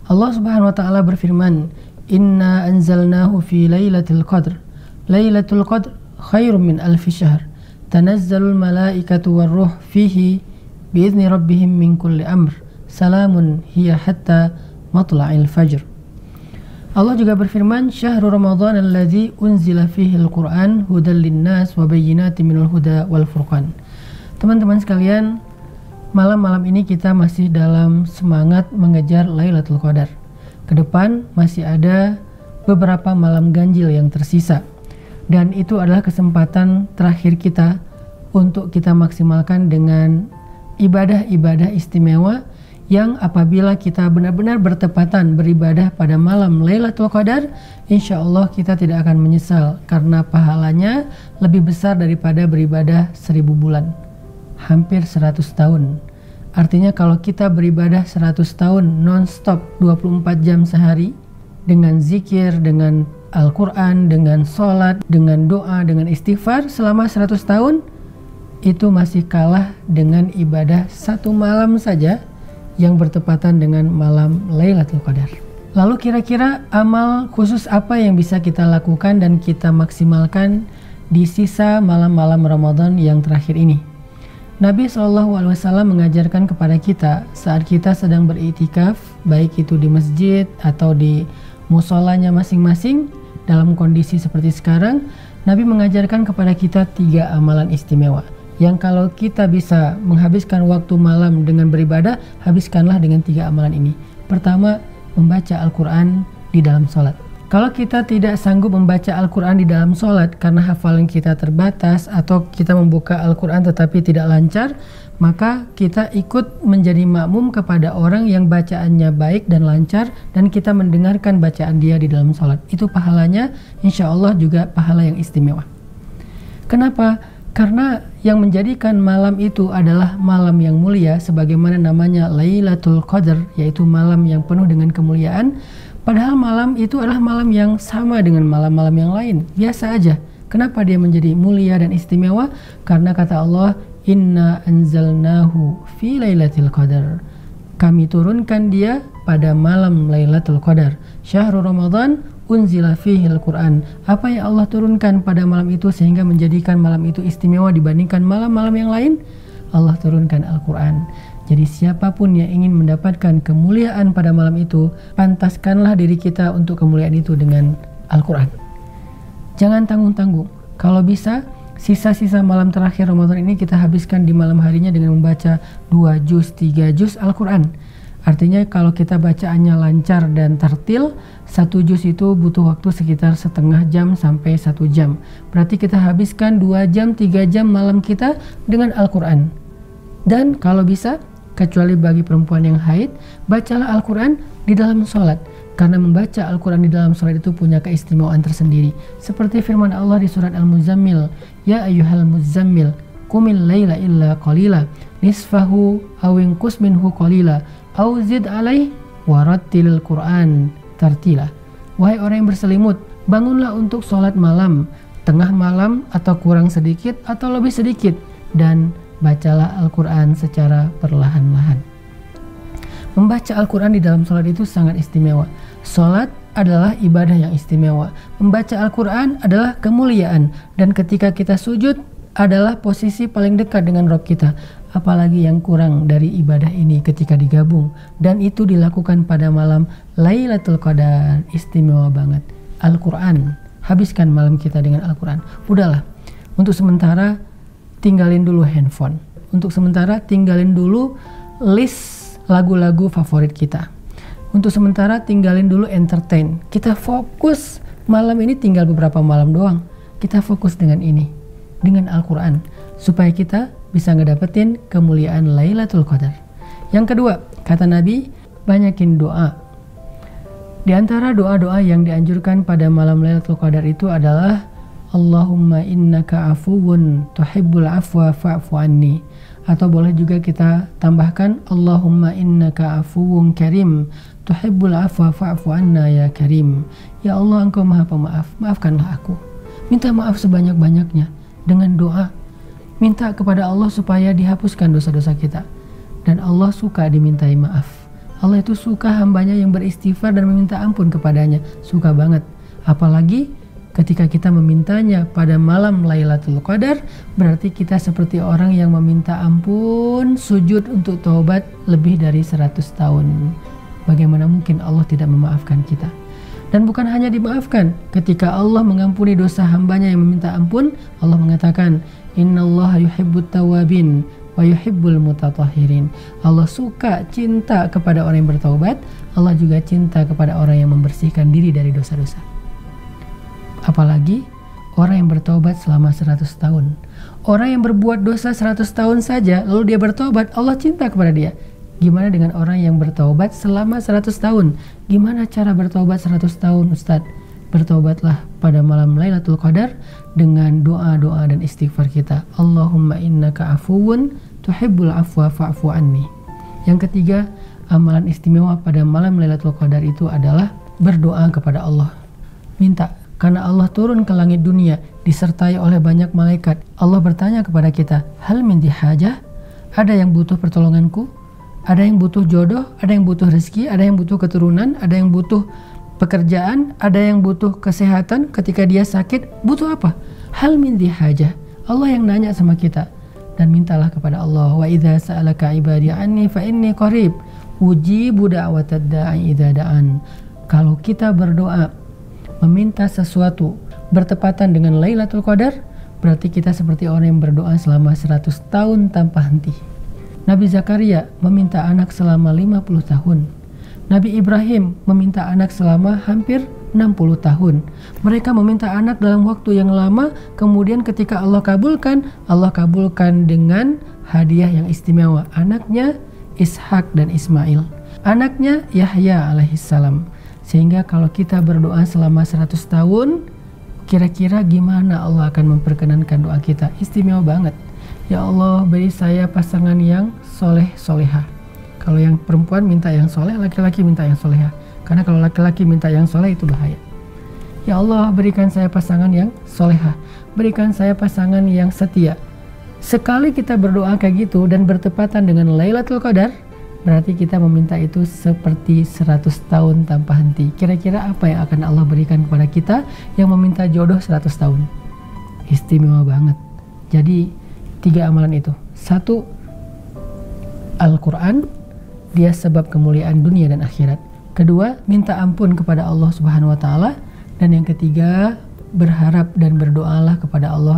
Allah Subhanahu wa taala berfirman, "Inna anzalnahu fi lailatul qadr. Lailatul qadr khairum min alfi syahr. Tanazzalul malaikatu warruh fihi biizni rabbihim min kulli amr. Salamun hiya hatta matla'il fajr." Allah juga berfirman, "Syahrul Ramadan alladzi unzila fihi al-Qur'an hudal linnas wa bayyinatin minal huda wal furqan." Teman-teman sekalian, malam-malam ini kita masih dalam semangat mengejar Lailatul Qadar. Ke depan masih ada beberapa malam ganjil yang tersisa. Dan itu adalah kesempatan terakhir kita untuk kita maksimalkan dengan ibadah-ibadah istimewa yang apabila kita benar-benar bertepatan beribadah pada malam Lailatul Qadar, insya Allah kita tidak akan menyesal karena pahalanya lebih besar daripada beribadah 1000 bulan. Hampir 100 tahun. Artinya kalau kita beribadah 100 tahun non-stop 24 jam sehari dengan zikir, dengan Al-Quran, dengan sholat, dengan doa, dengan istighfar selama 100 tahun, itu masih kalah dengan ibadah satu malam saja yang bertepatan dengan malam Lailatul Qadar. Lalu kira-kira amal khusus apa yang bisa kita lakukan dan kita maksimalkan di sisa malam-malam Ramadan yang terakhir ini? Nabi SAW mengajarkan kepada kita saat kita sedang beriktikaf, baik itu di masjid atau di musolanya masing-masing, dalam kondisi seperti sekarang, Nabi mengajarkan kepada kita 3 amalan istimewa. Yang kalau kita bisa menghabiskan waktu malam dengan beribadah, habiskanlah dengan 3 amalan ini. Pertama, membaca Al-Quran di dalam sholat. Kalau kita tidak sanggup membaca Al-Quran di dalam sholat karena hafalan kita terbatas atau kita membuka Al-Quran tetapi tidak lancar, maka kita ikut menjadi makmum kepada orang yang bacaannya baik dan lancar dan kita mendengarkan bacaan dia di dalam sholat. Itu pahalanya insya Allah juga pahala yang istimewa. Kenapa? Karena yang menjadikan malam itu adalah malam yang mulia sebagaimana namanya Lailatul Qadar, yaitu malam yang penuh dengan kemuliaan. Padahal malam itu adalah malam yang sama dengan malam-malam yang lain, biasa aja. Kenapa dia menjadi mulia dan istimewa? Karena kata Allah, "Inna anzalnahu fi lailatul qadar." Kami turunkan dia pada malam Lailatul Qadar. Syahrul Ramadan unzila fihi al-Quran. Apa yang Allah turunkan pada malam itu sehingga menjadikan malam itu istimewa dibandingkan malam-malam yang lain? Allah turunkan Al-Quran. Jadi siapapun yang ingin mendapatkan kemuliaan pada malam itu, pantaskanlah diri kita untuk kemuliaan itu dengan Al-Quran. Jangan tanggung-tanggung. Kalau bisa, sisa-sisa malam terakhir Ramadan ini kita habiskan di malam harinya dengan membaca 2 juz, 3 juz Al-Quran. Artinya kalau kita bacaannya lancar dan tertil, 1 juz itu butuh waktu sekitar setengah jam sampai 1 jam. Berarti kita habiskan 2 jam, 3 jam malam kita dengan Al-Quran. Dan kalau bisa, kecuali bagi perempuan yang haid, bacalah Al-Quran di dalam sholat. Karena membaca Al-Quran di dalam sholat itu punya keistimewaan tersendiri. Seperti firman Allah di surat Al-Muzammil, "Ya ayyuhal muzammil, qumil laila illa qalila, nisfahu awin qus minhu qalila, au zid alaih warattilil Qur'an tartila." Wahai orang yang berselimut, bangunlah untuk sholat malam, tengah malam atau kurang sedikit atau lebih sedikit, dan bacalah Al-Quran secara perlahan-lahan. Membaca Al-Quran di dalam sholat itu sangat istimewa. Sholat adalah ibadah yang istimewa. Membaca Al-Quran adalah kemuliaan. Dan ketika kita sujud adalah posisi paling dekat dengan Rabb kita. Apalagi yang kurang dari ibadah ini ketika digabung. Dan itu dilakukan pada malam Lailatul Qadar. Istimewa banget. Al-Quran. Habiskan malam kita dengan Al-Quran. Udahlah. Untuk sementara tinggalin dulu handphone. Untuk sementara tinggalin dulu list lagu-lagu favorit kita. Untuk sementara tinggalin dulu entertain. Kita fokus malam ini, tinggal beberapa malam doang. Kita fokus dengan ini, dengan Al-Quran, supaya kita bisa ngedapetin kemuliaan Lailatul Qadar. Yang kedua, kata Nabi, banyakin doa. Di antara doa-doa yang dianjurkan pada malam Lailatul Qadar itu adalah Allahumma innaka afuwun tuhibbul afwa fa'fu anni. Atau boleh juga kita tambahkan Allahumma innaka afuwun karim tuhibbul afwa fa'fu anna ya karim. Ya Allah, engkau maha pemaaf, maafkanlah aku. Minta maaf sebanyak-banyaknya dengan doa. Minta kepada Allah supaya dihapuskan dosa-dosa kita. Dan Allah suka dimintai maaf. Allah itu suka hambanya yang beristighfar dan meminta ampun kepadanya. Suka banget. Apalagi ketika kita memintanya pada malam Lailatul Qadar, berarti kita seperti orang yang meminta ampun, sujud untuk taubat lebih dari 100 tahun. Bagaimana mungkin Allah tidak memaafkan kita? Dan bukan hanya dimaafkan, ketika Allah mengampuni dosa hambanya yang meminta ampun, Allah mengatakan, Innallaha yuhibbut tawabin wa yuhibbul mutatahhirin. Allah suka, cinta kepada orang yang bertaubat. Allah juga cinta kepada orang yang membersihkan diri dari dosa-dosa. Apalagi orang yang bertaubat selama 100 tahun. Orang yang berbuat dosa 100 tahun saja, lalu dia bertaubat, Allah cinta kepada dia. Gimana dengan orang yang bertaubat selama 100 tahun? Gimana cara bertaubat 100 tahun, Ustadz? Bertaubatlah pada malam Lailatul Qadar dengan doa-doa dan istighfar kita. Allahumma innaka afuwun tuhibbul afwa fa'fu anni. Yang ketiga, amalan istimewa pada malam Lailatul Qadar itu adalah berdoa kepada Allah. Minta. Karena Allah turun ke langit dunia disertai oleh banyak malaikat. Allah bertanya kepada kita, hal min dihajah? Ada yang butuh pertolonganku? Ada yang butuh jodoh? Ada yang butuh rezeki? Ada yang butuh keturunan? Ada yang butuh pekerjaan? Ada yang butuh kesehatan ketika dia sakit? Butuh apa? Hal min dihajah. Allah yang nanya sama kita. Dan mintalah kepada Allah. Wa idza sa'alaka ibadi anni fa inni qarib ujibu da'watad da'i idza da'an. Kalau kita berdoa meminta sesuatu bertepatan dengan Lailatul Qadar, berarti kita seperti orang yang berdoa selama 100 tahun tanpa henti. Nabi Zakaria meminta anak selama 50 tahun. Nabi Ibrahim meminta anak selama hampir 60 tahun. Mereka meminta anak dalam waktu yang lama, kemudian ketika Allah kabulkan dengan hadiah yang istimewa. Anaknya Ishak dan Ismail. Anaknya Yahya alaihissalam. Sehingga kalau kita berdoa selama 100 tahun, kira-kira gimana Allah akan memperkenankan doa kita? Istimewa banget. Ya Allah, beri saya pasangan yang soleh solehah. Kalau yang perempuan minta yang soleh, laki-laki minta yang solehah. Karena kalau laki-laki minta yang soleh itu bahaya. Ya Allah, berikan saya pasangan yang solehah. Berikan saya pasangan yang setia. Sekali kita berdoa kayak gitu dan bertepatan dengan Lailatul Qadar, berarti kita meminta itu seperti 100 tahun tanpa henti. Kira-kira apa yang akan Allah berikan kepada kita yang meminta jodoh 100 tahun? Istimewa banget. Jadi 3 amalan itu. 1, Al-Quran, dia sebab kemuliaan dunia dan akhirat. 2, minta ampun kepada Allah Subhanahu wa Ta'ala. Dan yang ketiga, berharap dan berdoalah kepada Allah